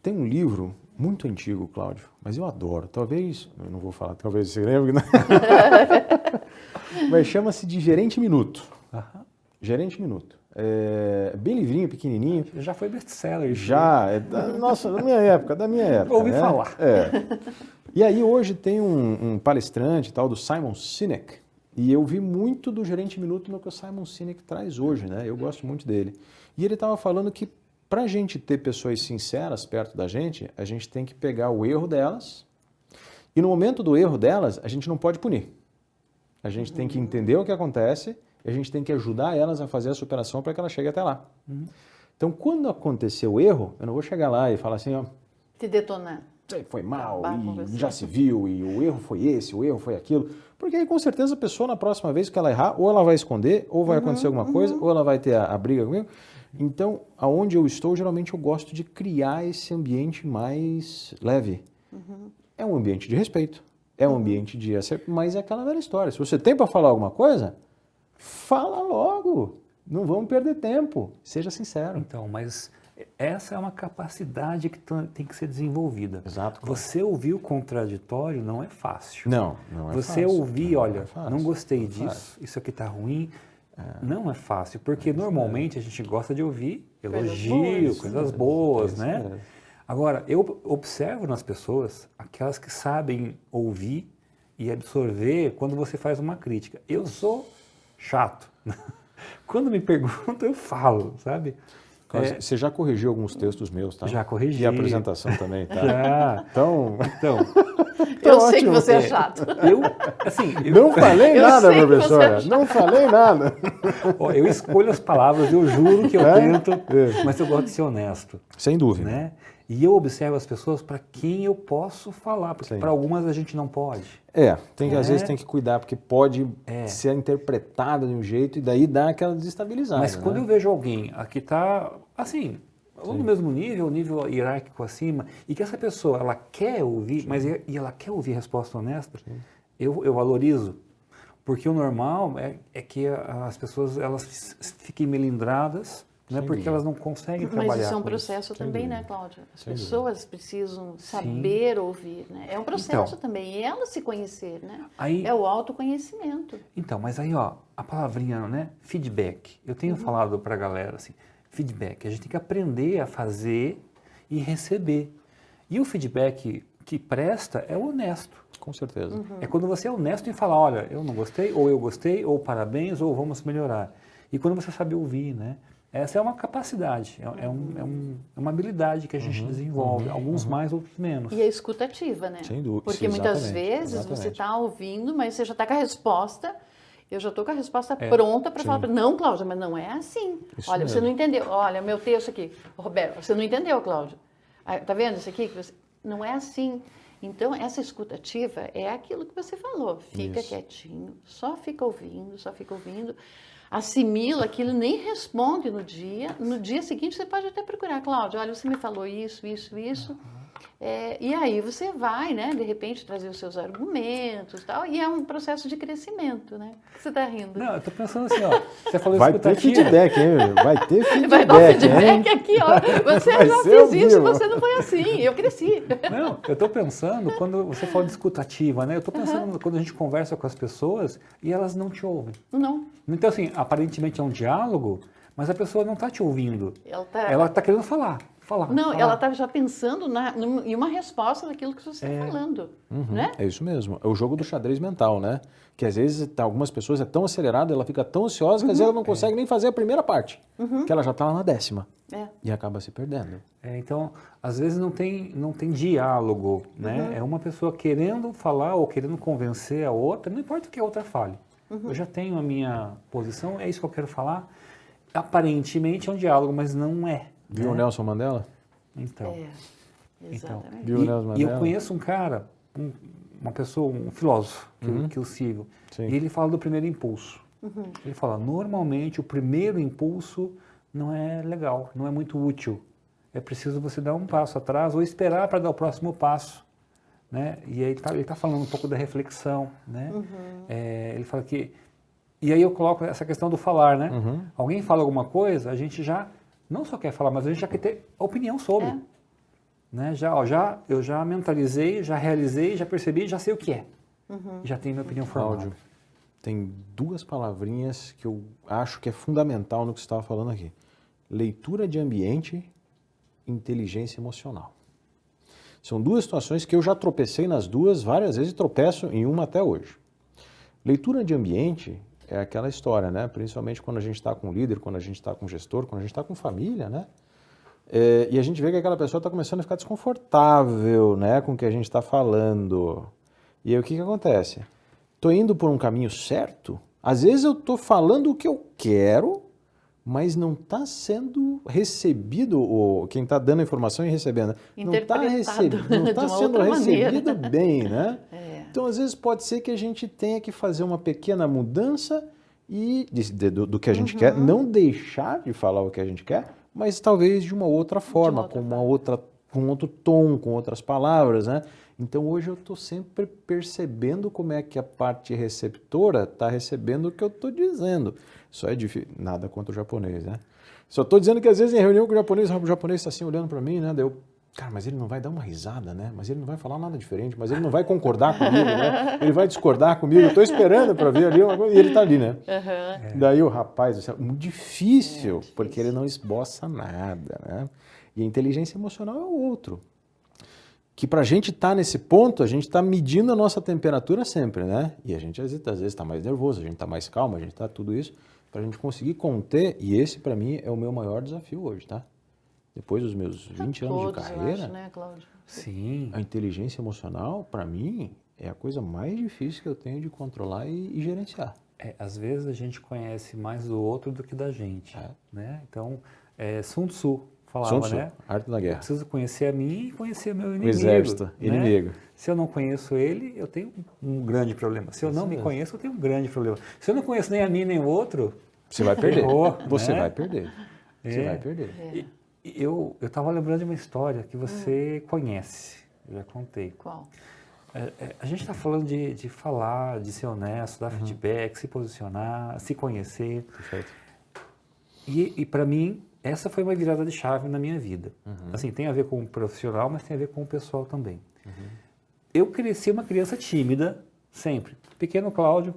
Tem um livro muito antigo, Cláudio, mas eu adoro. Talvez, eu não vou falar, talvez você lembre, mas chama-se de Gerente Minuto. Gerente Minuto. Bem livrinho, pequenininho. Já foi best-seller. Já, nossa, da minha época. Ouvi falar. E aí hoje tem um palestrante tal do Simon Sinek, e eu vi muito do Gerente Minuto no que o Simon Sinek traz hoje, né? Eu gosto muito dele. E ele estava falando que para a gente ter pessoas sinceras perto da gente, a gente tem que pegar o erro delas, e no momento do erro delas, a gente não pode punir. A gente tem que entender o que acontece, e a gente tem que ajudar elas a fazer a superação para que ela chegue até lá. Então, quando acontecer o erro, eu não vou chegar lá e falar assim, ó... Te detonar. Foi mal, e já se viu, e o erro foi esse, o erro foi aquilo. Porque aí, com certeza, a pessoa, na próxima vez que ela errar, ou ela vai esconder, ou vai acontecer alguma coisa, ou ela vai ter a briga comigo. Então, aonde eu estou, geralmente eu gosto de criar esse ambiente mais leve. É um ambiente de respeito, é um ambiente de... Mas é aquela velha história. Se você tem para falar alguma coisa, fala logo. Não vamos perder tempo. Seja sincero. Então, mas essa é uma capacidade que tem que ser desenvolvida. Exato. Você ouvir o contraditório não é fácil. Não é você fácil. Ouvir, olha, não gostei disso, isso aqui está ruim, não é fácil, porque normalmente a gente gosta de ouvir elogio, coisas boas, né? Agora, eu observo nas pessoas aquelas que sabem ouvir e absorver quando você faz uma crítica. Eu sou chato. Quando me perguntam, eu falo, sabe? Você já corrigiu alguns textos meus, tá? Já corrigi. E a apresentação também, tá? Já. Então... Eu sei que você é chato. Não falei nada, professora. Não falei nada. Eu escolho as palavras, eu juro que eu tento, mas eu gosto de ser honesto. Sem dúvida. Né? E eu observo as pessoas para quem eu posso falar, porque para algumas a gente não pode. Às vezes tem que cuidar, porque pode ser interpretada de um jeito e daí dá aquela desestabilizada. Mas quando eu vejo alguém que está, assim, ou no mesmo nível hierárquico acima, e que essa pessoa, ela quer ouvir, mas ela quer ouvir resposta honesta, eu valorizo. Porque o normal é que as pessoas elas fiquem melindradas Não é Sem porque dúvida. elas não conseguem trabalhar Mas isso é um com processo Sem também, dúvida. né, Cláudia? As Sem pessoas precisam saber ouvir, né? É um processo também, e ela se conhecer, né? Aí- É o autoconhecimento. Então, mas aí, ó, a palavrinha, né, feedback. Eu tenho falado pra galera assim, feedback. A gente tem que aprender a fazer e receber. E o feedback que presta é o honesto. Com certeza. É quando você é honesto em falar, olha, eu não gostei, ou eu gostei, ou parabéns, ou vamos melhorar. E quando você sabe ouvir, né? Essa é uma capacidade, é uma habilidade que a gente desenvolve, alguns mais, outros menos. E a escutativa, né? Sem dúvida. Porque Sim, muitas exatamente, vezes você exatamente. está ouvindo, mas você já está com a resposta. Eu já estou com a resposta pronta para falar. Não, Cláudia, mas não é assim. Isso Olha, você mesmo. não entendeu. Olha, meu texto aqui. Roberto, você não entendeu, Cláudia. Ah, tá vendo isso aqui? Não é assim. Então, essa escutativa é aquilo que você falou. Fica Isso. quietinho, só fica ouvindo, assimila aquilo, nem responde no dia. No dia seguinte, você pode até procurar. Cláudia, olha, você me falou isso. E aí você vai, né, de repente, trazer os seus argumentos e tal. E é um processo de crescimento, né? Você está rindo. Não, eu tô pensando assim, ó, você falou Vai ter escutativa. feedback, hein? Vai ter feedback, Vai dar um feedback hein? aqui, ó. Você Vai já ser ao fez isso, vivo. você não foi assim. Eu cresci. Não, eu estou pensando, quando você fala de escutativa, né? Eu estou pensando quando a gente conversa com as pessoas e elas não te ouvem. Não. Então, assim, aparentemente é um diálogo, mas a pessoa não está te ouvindo. Ela Ela está querendo falar. Não, falar. ela está já pensando em uma resposta daquilo que você está falando, né? É isso mesmo. É o jogo do xadrez mental, né? Que às vezes algumas pessoas é tão acelerada, ela fica tão ansiosa que às vezes ela não consegue nem fazer a primeira parte. Que ela já está lá na 10ª. É. E acaba se perdendo. Então, às vezes não tem diálogo, né? É uma pessoa querendo falar ou querendo convencer a outra, não importa o que a outra fale. Eu já tenho a minha posição, é isso que eu quero falar. Aparentemente é um diálogo, mas não é. Viu o né? Nelson Mandela? Então, É, exatamente. Viu o Nelson e Mandela? eu conheço um cara, uma pessoa, um filósofo que eu sigo, Sim. e ele fala do primeiro impulso. Ele fala, normalmente o primeiro impulso não é legal, não é muito útil. É preciso você dar um passo atrás ou esperar para dar o próximo passo. Né? E aí ele tá falando um pouco da reflexão. Né? Ele fala que... E aí eu coloco essa questão do falar. Né? Alguém fala alguma coisa, a gente já não só quer falar, mas a gente já quer ter opinião sobre. É. Né? Eu já mentalizei, já realizei, já percebi, já sei o que é. Já tenho minha opinião formada. Cláudio, tem duas palavrinhas que eu acho que é fundamental no que você estava falando aqui. Leitura de ambiente, inteligência emocional. São duas situações que eu já tropecei nas duas várias vezes e tropeço em uma até hoje. Leitura de ambiente é aquela história, né? Principalmente quando a gente está com líder, quando a gente está com gestor, quando a gente está com família, né? E a gente vê que aquela pessoa está começando a ficar desconfortável, né, com o que a gente está falando. E aí o que acontece? Estou indo por um caminho certo? Às vezes eu estou falando o que eu quero, mas não está sendo recebido, quem está dando a informação e recebendo, não está Interpretado não de tá uma sendo outra recebido maneira. bem, né? É. Então, às vezes pode ser que a gente tenha que fazer uma pequena mudança e do que a gente quer, não deixar de falar o que a gente quer, mas talvez de uma outra forma, com outro tom, com outras palavras, né? Então hoje eu estou sempre percebendo como é que a parte receptora está recebendo o que eu estou dizendo. Só é difícil, nada contra o japonês, né? Só estou dizendo que às vezes em reunião com o japonês está assim olhando para mim, né? Daí eu, cara, mas ele não vai dar uma risada, né? Mas ele não vai falar nada diferente, mas ele não vai concordar comigo, né? Ele vai discordar comigo, eu estou esperando para ver ali uma coisa, e ele está ali, né? Daí o rapaz, isso é muito difícil, porque ele não esboça nada, né? E a inteligência emocional é o outro. Que para a gente estar nesse ponto, a gente está medindo a nossa temperatura sempre, né? E a gente às vezes está mais nervoso, a gente está mais calmo, a gente está tudo isso, para a gente conseguir conter, e esse para mim é o meu maior desafio hoje, tá? Depois dos meus 20 anos de Todos, eu carreira, acho, né, Cláudio? Sim. a inteligência emocional, para mim, é a coisa mais difícil que eu tenho de controlar e gerenciar. Às vezes a gente conhece mais do outro do que da gente. Né? Então, Sun Tzu falava, Sun Tzu, né? Arte da Eu Guerra. preciso conhecer a mim e conhecer o meu inimigo. O exército, né? inimigo. Se eu não conheço ele, eu tenho um grande problema. Se eu não me conheço, eu tenho um grande problema. Se eu não conheço nem a mim nem o outro, Você vai perder. Errou, Você né? vai perder. Você vai perder. eu estava lembrando de uma história que você conhece. Eu já contei. Qual? A gente está falando de falar, de ser honesto, dar feedback, se posicionar, se conhecer. Perfeito. E para mim, essa foi uma virada de chave na minha vida. Assim, tem a ver com o profissional, mas tem a ver com o pessoal também. Eu cresci uma criança tímida, sempre. Pequeno Cláudio,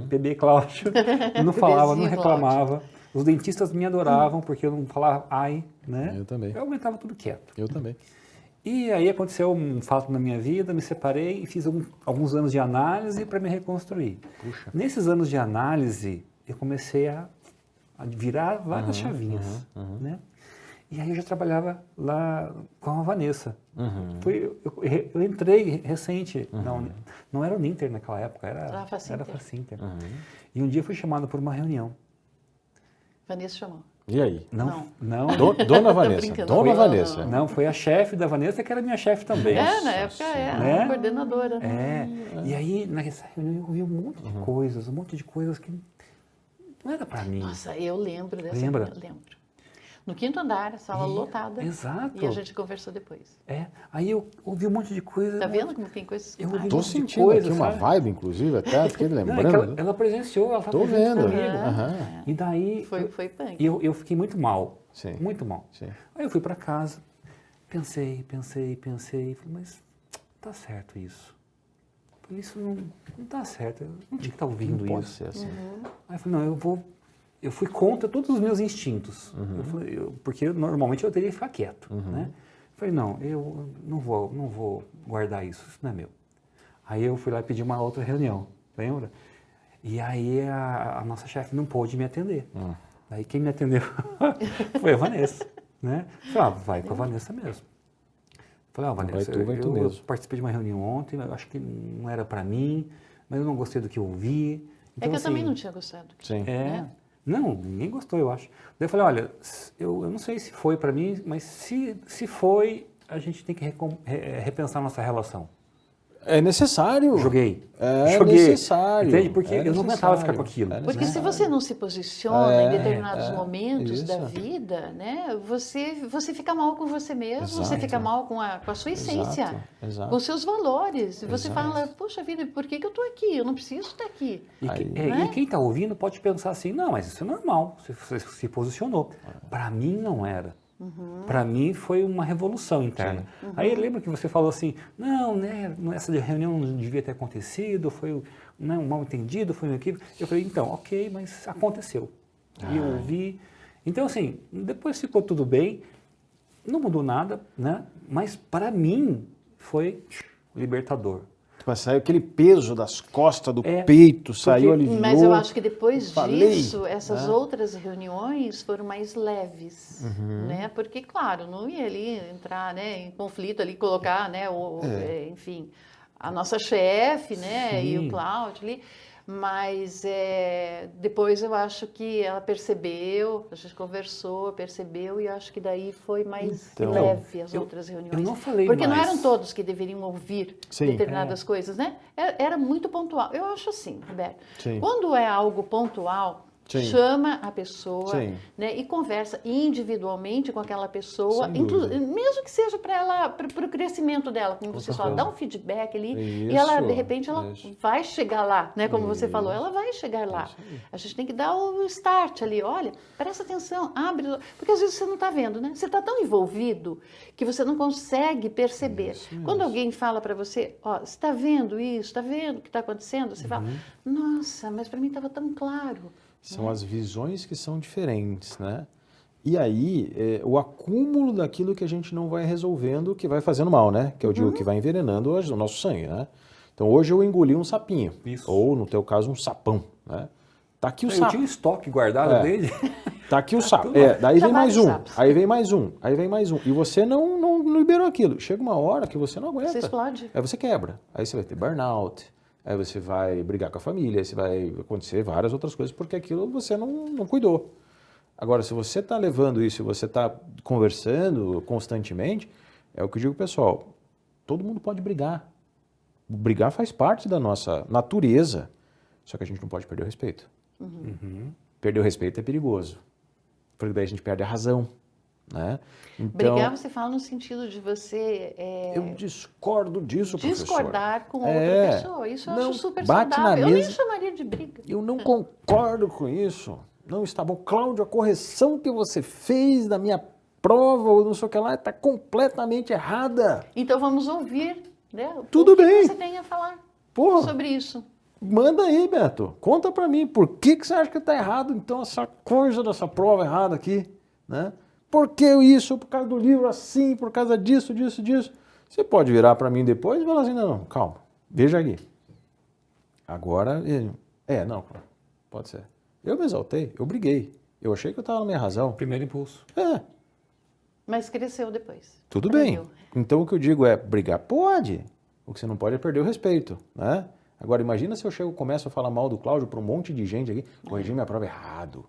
bebê Cláudio, eu não falava, não reclamava. Os dentistas me adoravam porque eu não falava ai, né? Eu também. Eu aguentava tudo quieto. Eu também. E aí aconteceu um fato na minha vida, me separei e fiz alguns anos de análise para me reconstruir. Puxa. Nesses anos de análise, eu comecei a virar várias chavinhas, né? E aí eu já trabalhava lá com a Vanessa. Eu entrei recente, não era o Ninter naquela época, era a Facinter. E um dia eu fui chamado por uma reunião. Vanessa chamou. E aí? Não. Dona Vanessa. brincando. Dona Vanessa. Não, foi a chefe da Vanessa, que era minha chefe também. Na época Né? a coordenadora. E aí, nessa reunião, eu ouvi um monte de coisas que não era para mim. Nossa, eu lembro dessa Lembra? reunião, lembro. No quinto andar, sala lotada. Exato. E a gente conversou depois. Aí eu ouvi um monte de coisa. Tá vendo como tem coisas? Eu ouvi um Tô monte de sentindo coisa, aqui uma sabe? vibe, inclusive, até fiquei Não, é que lembrando. ela presenciou, ela estava Tô vendo. comigo. E daí Foi punk. e eu fiquei muito mal. Sim. Muito mal. Sim. Aí eu fui para casa, pensei, falei, mas tá certo isso. Falei, isso não tá certo, eu não tinha que estar ouvindo Pode isso. ser assim. Aí eu falei, não, eu fui contra todos os meus instintos, porque normalmente eu teria que ficar quieto, né? Eu falei, não, eu não vou guardar isso não é meu. Aí eu fui lá e pedi uma outra reunião, lembra? E aí a nossa chefe não pôde me atender. Aí quem me atendeu foi a Vanessa, né? Eu falei, vai com a Vanessa mesmo. Falei, Vanessa, vai tu eu mesmo. participei de uma reunião ontem, eu acho que não era para mim, mas eu não gostei do que eu ouvi. É que eu assim, também não tinha gostado. Sim. Não, ninguém gostou, eu acho. Daí eu falei, olha, eu não sei se foi para mim, mas se foi, a gente tem que repensar nossa relação. É necessário. Joguei. Joguei. Necessário. Entende? Porque É eu não aguentava ficar necessário. com aquilo. Porque se você não se posiciona em determinados momentos isso. da vida, né, você fica mal com você mesmo, você Exato. fica mal com a sua essência, Exato. com os seus valores. E você Exato. fala, poxa vida, por que eu estou aqui? Eu não preciso estar aqui. E quem está ouvindo pode pensar assim, não, mas isso é normal, você se posicionou. Para mim não era. Para mim foi uma revolução interna. Aí lembra que você falou assim, não, né, essa reunião não devia ter acontecido, foi um mal entendido, foi um equívoco. Eu falei, então, ok, mas aconteceu. E eu ouvi. Então, assim, depois ficou tudo bem, não mudou nada, né? Mas para mim foi libertador. Saiu aquele peso das costas do peito, saiu, aliviou. Mas eu acho que depois Falei, disso, essas outras reuniões foram mais leves, né? Porque, claro, não ia ali entrar, né, em conflito ali, colocar, né, enfim, a nossa chefe, né, e o Cláudio ali. Mas depois eu acho que ela percebeu, a gente conversou, percebeu, e eu acho que daí foi mais leve as outras reuniões. Eu não falei porque mais. não eram todos que deveriam ouvir determinadas coisas, né? Era muito pontual. Eu acho assim, Roberto, quando é algo pontual, chama a pessoa, né, e conversa individualmente com aquela pessoa, mesmo que seja para ela, para o crescimento dela, como você fala, dá um feedback ali, e ela, de repente, ela vai chegar lá, né, como você falou, ela vai chegar lá. A gente tem que dar o start ali, olha, presta atenção, abre, porque às vezes você não está vendo, né? Você está tão envolvido que você não consegue perceber. Quando alguém fala para você, ó, você está vendo isso, está vendo o que está acontecendo? Você fala, nossa, mas para mim estava tão claro. São as visões que são diferentes, né? E aí, o acúmulo daquilo que a gente não vai resolvendo, que vai fazendo mal, né? Que eu digo que vai envenenando o nosso sangue, né? Então, hoje eu engoli um sapinho. Isso. Ou, no teu caso, um sapão, né? Tá aqui o Eu sapo. tinha um estoque guardado dele. Tá aqui o sapo. Daí vem mais um. Aí vem mais um. Aí vem mais um. E você não liberou aquilo. Chega uma hora que você não aguenta. Você explode. Aí você quebra. Aí você vai ter burnout. Aí você vai brigar com a família, aí você vai acontecer várias outras coisas, porque aquilo você não cuidou. Agora, se você está levando isso, se você está conversando constantemente, é o que eu digo, pessoal, todo mundo pode brigar. Brigar faz parte da nossa natureza, só que a gente não pode perder o respeito. Perder o respeito é perigoso, porque daí a gente perde a razão. Né? Então, brigar, você fala no sentido de você... eu discordo disso, professor. Discordar com outra pessoa. Isso eu acho super saudável. Eu nem chamaria de briga. Eu não concordo com isso. não está bom. Cláudio, a correção que você fez da minha prova, ou não sei o que lá, está completamente errada. Então vamos ouvir, né? Tudo o que bem. você tem a falar Pô, sobre isso. manda aí, Beto. Conta pra mim, por que você acha que está errado, então, essa coisa dessa prova errada aqui, né? Por que isso? Por causa do livro assim, por causa disso, disso, disso. Você pode virar para mim depois e falar assim, não, calma, veja aqui. Agora, não, pode ser. Eu me exaltei, eu briguei. Eu achei que eu estava na minha razão. Primeiro impulso. Mas cresceu depois. Tudo Aprendeu. bem. Então o que eu digo é, brigar pode. O que você não pode é perder o respeito, né? Agora, imagina se eu chego e começo a falar mal do Cláudio para um monte de gente aqui, corrigi minha prova errado,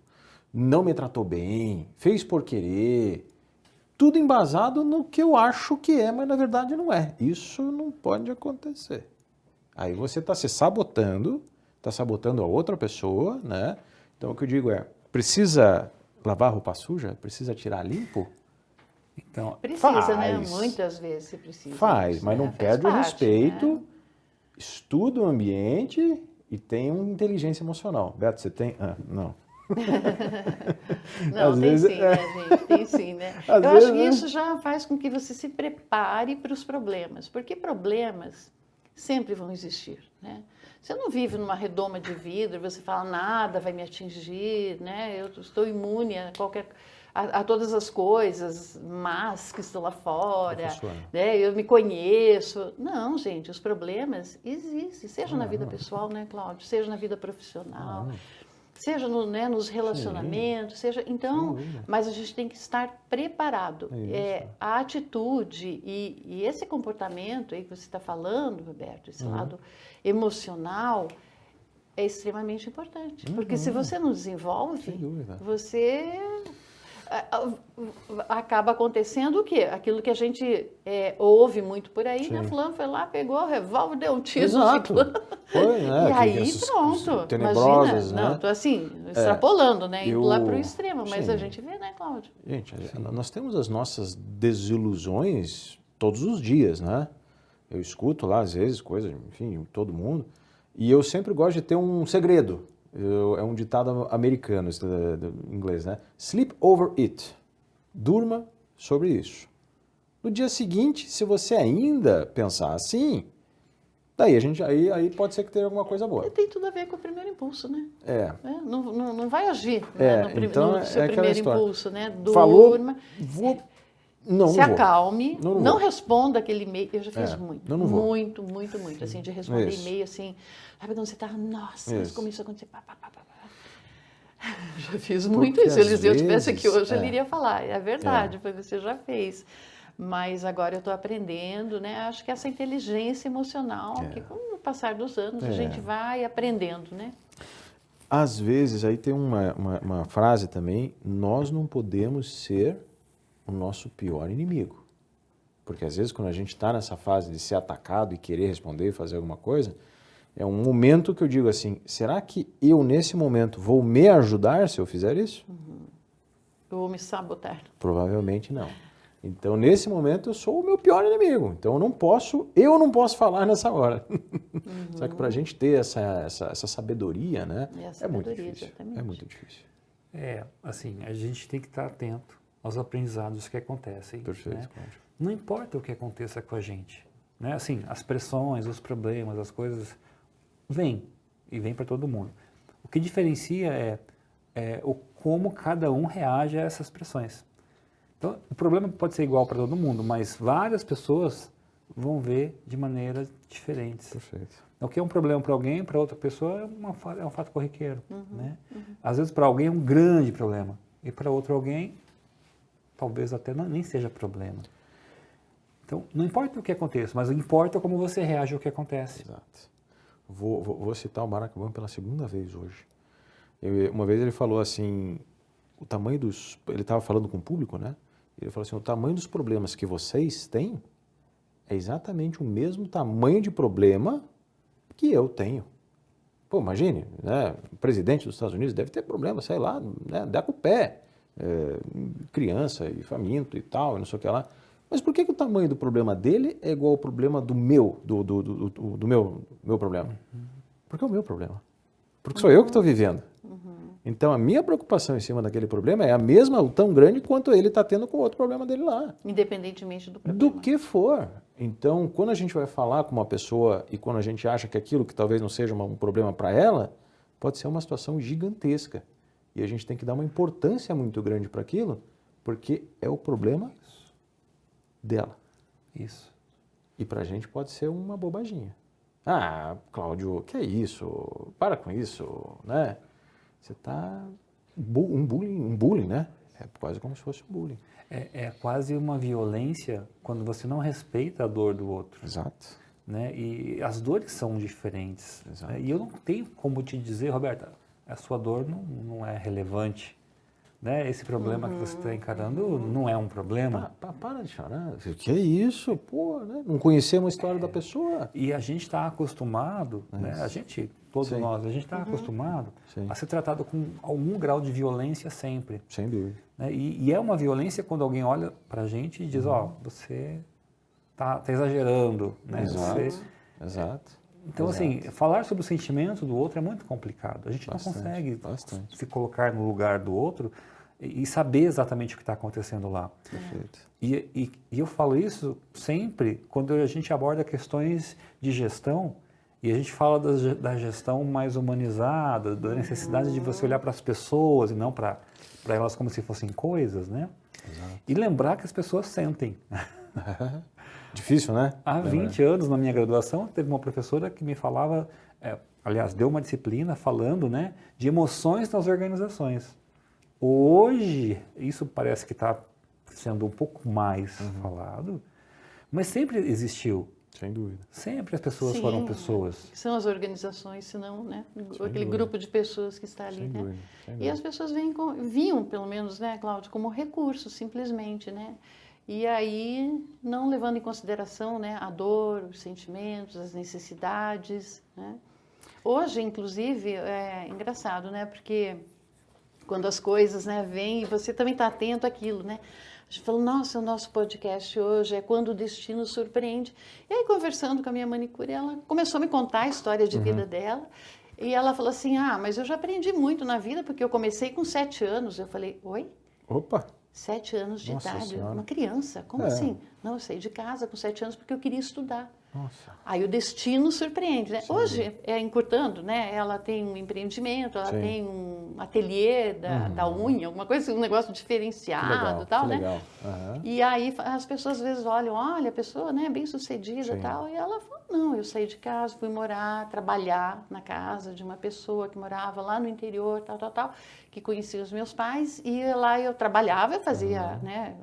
não me tratou bem, fez por querer, tudo embasado no que eu acho que é, mas na verdade não é. Isso não pode acontecer. Aí você está se sabotando, está sabotando a outra pessoa, né? Então o que eu digo é, precisa lavar roupa suja? Precisa tirar limpo? Então, Precisa, né? Muitas vezes você precisa. Faz, disso, mas né? não Faz perde o parte, respeito, né? estuda o ambiente e tem uma inteligência emocional. Beto, você tem? Não. Não, Às tem vezes, sim, né, gente? Tem sim, né? Às Eu vezes, acho que né? isso já faz com que você se prepare para os problemas, porque problemas sempre vão existir, né? Você não vive numa redoma de vidro, você fala nada vai me atingir, né? Eu estou imune a todas as coisas más que estão lá fora, Professora. né? Eu me conheço. Não, gente, os problemas existem, seja na vida pessoal, né, Cláudio? Seja na vida profissional. Seja nos relacionamentos, seja. Então, mas a gente tem que estar preparado. A atitude e esse comportamento aí que você está falando, Roberto, esse lado emocional, é extremamente importante. Porque se você não desenvolve, Sem dúvida. você acaba acontecendo o quê? Aquilo que a gente ouve muito por aí, né? Sim. Fulano foi lá, pegou o revólver, deu um tiro. Exato. Foi, né? E aí, essas pronto. tenebrosas, Imagina, né? não, tô assim, extrapolando, né? Indo lá para o extremo, mas sim. a gente vê, né, Cláudio? Gente, nós temos as nossas desilusões todos os dias, né? Eu escuto lá, às vezes, coisas, enfim, todo mundo, e eu sempre gosto de ter um segredo. É um ditado americano, em inglês, né? Sleep over it. Durma sobre isso. No dia seguinte, se você ainda pensar assim, daí aí pode ser que tenha alguma coisa boa. Tem tudo a ver com o primeiro impulso, né? Não vai agir então no seu aquela primeiro história. impulso, né? Falou, Durma. não Se vou. acalme, Não não vou. responda aquele e-mail. Eu já fiz muito, não vou. muito, assim, de responder Isso. e-mail assim. Sabe quando você tá, nossa, mas como isso aconteceu? Pá. Já fiz muito Porque isso. às Eliseu estivesse aqui vezes, hoje, ele iria falar. É verdade, porque você já fez. Mas agora eu estou aprendendo, né? Acho que essa inteligência emocional, que com o passar dos anos a gente vai aprendendo, né? Às vezes, aí tem uma frase também, nós não podemos ser o nosso pior inimigo. Porque às vezes quando a gente está nessa fase de ser atacado e querer responder e fazer alguma coisa, é um momento que eu digo assim, será que eu nesse momento vou me ajudar se eu fizer isso? Eu vou me sabotar. Provavelmente não. Então nesse momento eu sou o meu pior inimigo. Então eu não posso falar nessa hora. Só que para a gente ter essa sabedoria, né? É muito difícil. Exatamente. É muito difícil. Assim, a gente tem que estar atento aos aprendizados que acontecem. Perfeito, né? Cláudio. Não importa o que aconteça com a gente, né? Assim, as pressões, os problemas, as coisas vêm para todo mundo. O que diferencia é como cada um reage a essas pressões. Então, o problema pode ser igual para todo mundo, mas várias pessoas vão ver de maneiras diferentes. Perfeito. O que é um problema para alguém, para outra pessoa é um fato corriqueiro. Né? Às vezes para alguém é um grande problema e para outro alguém talvez até nem seja problema. Então, não importa o que aconteça, mas importa como você reage ao que acontece. Exato. Vou citar o Barack Obama pela segunda vez hoje. Uma vez ele falou assim, ele estava falando com o público, né? Ele falou assim, o tamanho dos problemas que vocês têm é exatamente o mesmo tamanho de problema que eu tenho. Pô, imagine, né? O presidente dos Estados Unidos deve ter problema, sei lá, né? Dá com o pé, criança e faminto e tal, e não sei o que lá. Mas por que o tamanho do problema dele é igual ao problema do meu problema? Porque é o meu problema. Porque sou eu que estou vivendo. Então, a minha preocupação em cima daquele problema é a mesma ou tão grande quanto ele está tendo com o outro problema dele lá. Independentemente do problema. Do que for. Então, quando a gente vai falar com uma pessoa e quando a gente acha que aquilo que talvez não seja um problema para ela, pode ser uma situação gigantesca. E a gente tem que dar uma importância muito grande para aquilo, porque é o problema dela. Isso. E para a gente pode ser uma bobaginha. Ah, Cláudio, que é isso? Para com isso, né? Você está um bullying, né? É quase como se fosse um bullying. É quase uma violência quando você não respeita a dor do outro. Exato. Né? E as dores são diferentes. Exato. Né? E eu não tenho como te dizer, Roberta, a sua dor não é relevante. Né? Esse problema que você está encarando não é um problema. Para de chorar. O que é isso? Pô, né? Não conhecemos a história da pessoa. E a gente está acostumado, né? A gente, todos Sim. nós, a gente está acostumado Sim. a ser tratado com algum grau de violência sempre. Sem dúvida. Né? E é uma violência quando alguém olha para a gente e diz, ó, você tá exagerando. Né? Exato. Exato. Então, Exato. assim, falar sobre o sentimento do outro é muito complicado. A gente Bastante, não consegue bastante. se colocar no lugar do outro e saber exatamente o que está acontecendo lá. Perfeito. E eu falo isso sempre quando a gente aborda questões de gestão e a gente fala da gestão mais humanizada, da necessidade de você olhar para as pessoas e não para elas como se fossem coisas, né? Exato. E lembrar que as pessoas sentem. Difícil, né? Há 20 anos, na minha graduação, teve uma professora que me falava, aliás, deu uma disciplina falando, né, de emoções nas organizações. Hoje, isso parece que está sendo um pouco mais falado, mas sempre existiu. Sem dúvida. Sempre as pessoas Sim, foram pessoas. São as organizações, senão, né? Aquele dúvida. grupo de pessoas que está ali, Sem né? dúvida. Sem E dúvida. as pessoas viam, pelo menos, né, Cláudio, como recurso, simplesmente, né? E aí, não levando em consideração, né, a dor, os sentimentos, as necessidades, né? Hoje, inclusive, é engraçado, né? Porque quando as coisas, né, vêm e você também está atento àquilo, né? A gente falou, nossa, o nosso podcast hoje é quando o destino surpreende. E aí, conversando com a minha manicure, ela começou a me contar a história de vida dela. E ela falou assim, mas eu já aprendi muito na vida, porque eu comecei com 7 anos. Eu falei, oi? Opa! 7 anos de Nossa idade, Senhora. uma criança, como É. assim? Não, eu saí de casa com 7 anos porque eu queria estudar. Nossa. Aí o destino surpreende, né? Hoje, encurtando, né? Ela tem um empreendimento, ela Sim. tem um ateliê da unha, alguma coisa, um negócio diferenciado e tal, que né? legal. Aham. E aí as pessoas às vezes olham, olha, a pessoa, né, bem sucedida e Sim. tal, e ela falou, não, eu saí de casa, fui morar, trabalhar na casa de uma pessoa que morava lá no interior, tal, que conhecia os meus pais, e lá eu trabalhava, eu fazia, né,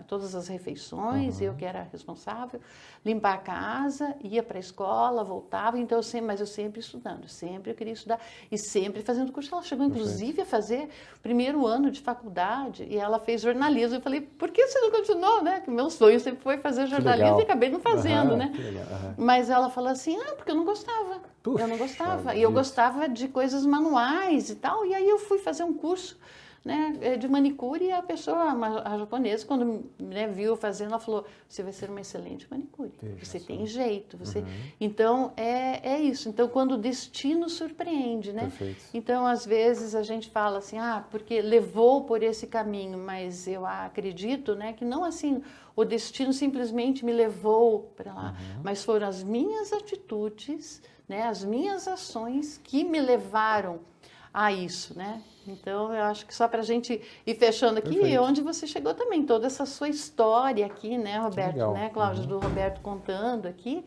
todas as refeições, eu que era responsável, limpar a casa, ia para a escola, voltava, então mas eu sempre estudando, sempre eu queria estudar e sempre fazendo curso. Ela chegou inclusive a fazer o primeiro ano de faculdade e ela fez jornalismo. Eu falei, por que você não continuou, né? Que meu sonho sempre foi fazer jornalismo legal. e acabei não fazendo, Aham, né? que legal, aham. Mas ela falou assim, porque eu não gostava. Puxa Eu não gostava. E vida. eu gostava de coisas manuais e tal. E aí eu fui fazer um curso, né, de manicure e a pessoa, a japonesa, quando, né, viu fazendo, ela falou, você vai ser uma excelente manicure. Veja Você só. tem jeito. Você... Então, é isso. Então, quando o destino surpreende, né? Perfeito. Então, às vezes, a gente fala assim, porque levou por esse caminho, mas eu acredito, né, que não assim, o destino simplesmente me levou para lá, mas foram as minhas atitudes, né, as minhas ações que me levaram a isso, né? Então, eu acho que só para a gente ir fechando aqui, Perfeito. onde você chegou também, toda essa sua história aqui, né, Roberto, legal. né, Cláudio, do Roberto contando aqui,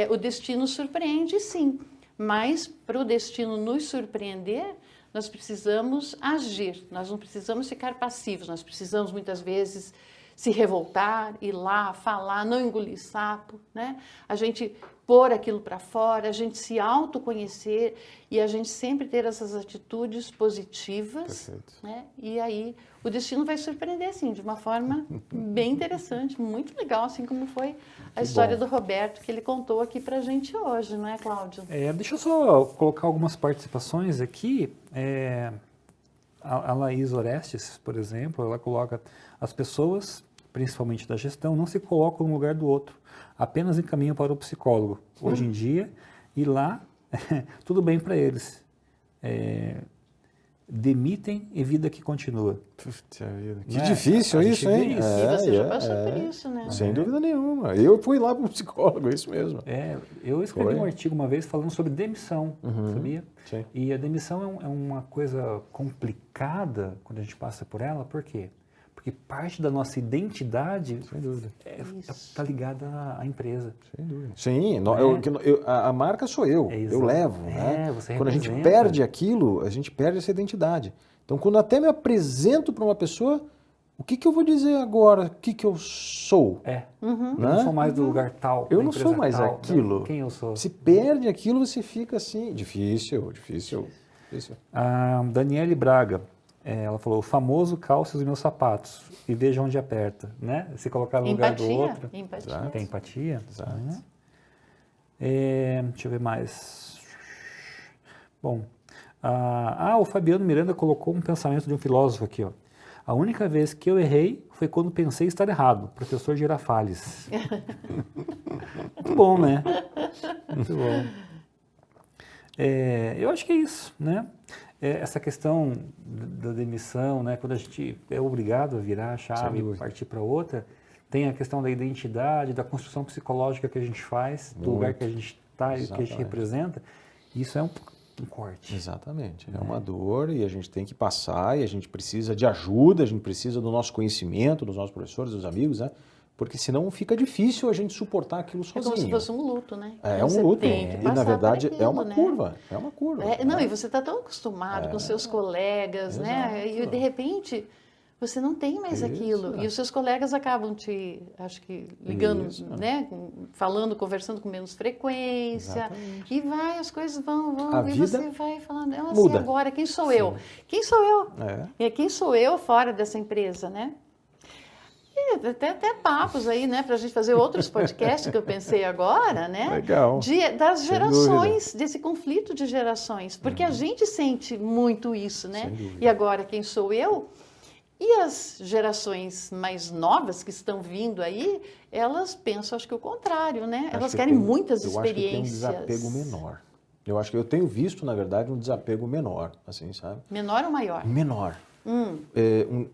o destino surpreende, sim, mas para o destino nos surpreender, nós precisamos agir, nós não precisamos ficar passivos, nós precisamos muitas vezes se revoltar, ir lá, falar, não engolir sapo, né? A gente pôr aquilo para fora, a gente se autoconhecer e a gente sempre ter essas atitudes positivas, Perfeito. né? E aí o destino vai surpreender, assim, de uma forma bem interessante, muito legal, assim como foi a história do Roberto que ele contou aqui para a gente hoje, não é, Cláudio? Deixa eu só colocar algumas participações aqui. A Laís Orestes, por exemplo, ela coloca as pessoas, principalmente da gestão, não se colocam no lugar do outro, apenas encaminham para o psicólogo. Hoje em dia, e lá, tudo bem para eles. demitem e vida que continua. Puta vida. Que Né? difícil A isso, gente vê hein? isso. E você já passou por isso, né? Sem dúvida nenhuma. Eu fui lá para um psicólogo, é isso mesmo. Eu escrevi Foi? um artigo uma vez falando sobre demissão, sabia? Sim. E a demissão é uma coisa complicada quando a gente passa por ela, por quê? Porque parte da nossa identidade Sem dúvida. está ligada à empresa. Sem dúvida. Sim, a marca sou eu. Eu levo. Né? Você quando a gente representa. perde aquilo, a gente perde essa identidade. Então, quando até me apresento para uma pessoa, o que eu vou dizer agora? O que eu sou? Eu não sou mais do lugar tal. Eu da não empresa sou mais tal. aquilo. Quem eu sou? Se perde aquilo, você fica assim. Difícil. A Daniele Braga, ela falou, o famoso calce os meus sapatos e veja onde aperta, né? Se colocar no lugar do outro. Empatia. Tem empatia? Exato. Né? Deixa eu ver mais. Bom, o Fabiano Miranda colocou um pensamento de um filósofo aqui, ó. A única vez que eu errei foi quando pensei estar errado, professor Girafales. Muito bom, né? Muito bom. Eu acho que é isso, né? Essa questão da demissão, né? Quando a gente é obrigado a virar a chave e partir para outra, tem a questão da identidade, da construção psicológica que a gente faz, do lugar que a gente está e que a gente representa. Isso é um corte. Exatamente. É uma dor e a gente tem que passar e a gente precisa de ajuda, a gente precisa do nosso conhecimento, dos nossos professores, dos amigos, né? Porque senão fica difícil a gente suportar aquilo sozinho. É como se fosse um luto, né? É um luto. E na verdade é uma curva. É uma curva. Não, e você está tão acostumado com seus colegas, né? E de repente você não tem mais aquilo. E os seus colegas acabam acho que, ligando, né? Falando, conversando com menos frequência. Exatamente. E as coisas vão. A e vida você vai falando, muda. Agora, quem sou eu? Quem sou eu? Quem sou eu fora dessa empresa, né? E até papos aí, né, para a gente fazer outros podcasts que eu pensei agora, né? Legal. Das gerações, desse conflito de gerações, porque a gente sente muito isso, né? E agora, quem sou eu? E as gerações mais novas que estão vindo aí, elas pensam, acho que o contrário, né? Elas querem muitas experiências. Eu acho que tem um desapego menor. Eu acho que eu tenho visto, na verdade, um desapego menor, assim, sabe? Menor ou maior? Menor.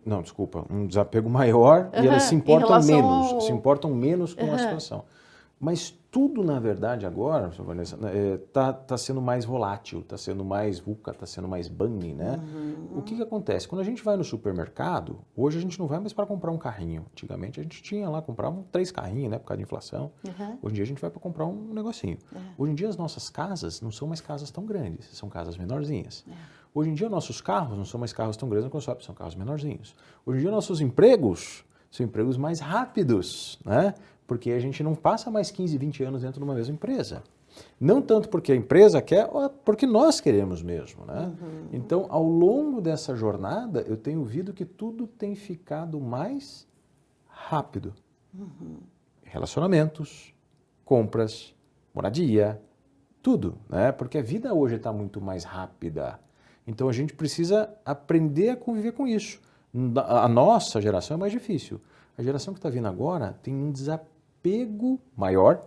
Não, desculpa, um desapego maior e elas se importam menos com a situação. Mas tudo, na verdade, agora, Vanessa, tá sendo mais volátil, está sendo mais VUCA, está sendo mais bunny, né? O que acontece? Quando a gente vai no supermercado, hoje a gente não vai mais para comprar um carrinho. Antigamente a gente tinha lá, comprava 3 carrinhos, né, por causa da inflação. Hoje em dia a gente vai para comprar um negocinho. Hoje em dia as nossas casas não são mais casas tão grandes, são casas menorzinhas. Hoje em dia nossos carros não são mais carros tão grandes no consórcio, são carros menorzinhos. Hoje em dia nossos empregos são empregos mais rápidos, né? Porque a gente não passa mais 15, 20 anos dentro de uma mesma empresa. Não tanto porque a empresa quer, porque nós queremos mesmo, né? Então, ao longo dessa jornada, eu tenho visto que tudo tem ficado mais rápido. Relacionamentos, compras, moradia, tudo, né? Porque a vida hoje está muito mais rápida. Então, a gente precisa aprender a conviver com isso. A nossa geração é mais difícil. A geração que está vindo agora tem um desapego maior,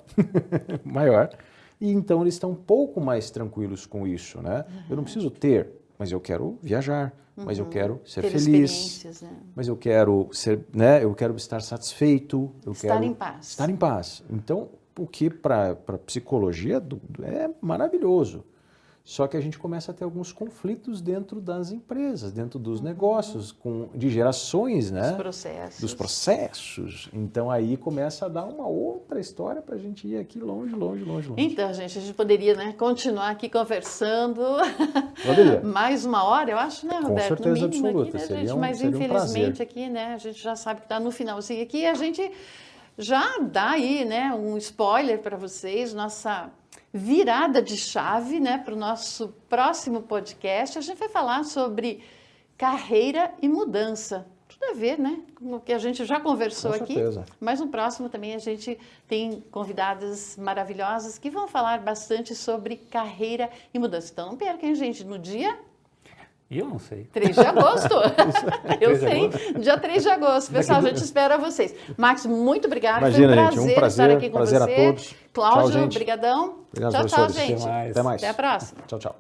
e então eles estão um pouco mais tranquilos com isso, né? Eu não preciso ter, mas eu quero viajar, mas eu quero ser feliz, né? mas eu quero ser, né? Eu quero estar satisfeito, estar em paz. Estar em paz. Então, o que para psicologia é maravilhoso. Só que a gente começa a ter alguns conflitos dentro das empresas, dentro dos negócios, de gerações, né? Dos processos. Então aí começa a dar uma outra história para a gente ir aqui longe. Então, gente, a gente poderia, né, continuar aqui conversando Poderia. mais uma hora, eu acho, né, Roberto? Com certeza absoluta. Aqui, né, gente? Mas infelizmente aqui, né, a gente já sabe que está no finalzinho aqui e a gente já dá aí, né, um spoiler para vocês, nossa virada de chave, né, para o nosso próximo podcast. A gente vai falar sobre carreira e mudança. Tudo a ver, né, com o que a gente já conversou aqui. Mas no próximo também a gente tem convidadas maravilhosas que vão falar bastante sobre carreira e mudança. Então não percam, hein, gente, no dia... Eu não sei. 3 de agosto. Eu sei. Dia 3 de agosto. Pessoal, a gente espera vocês. Max, muito obrigada. Imagina, foi um gente, prazer estar aqui com prazer você. A todos. Cláudio, tchau, gente. brigadão. Obrigado, tchau, gente. Até mais. Até a próxima. Tchau.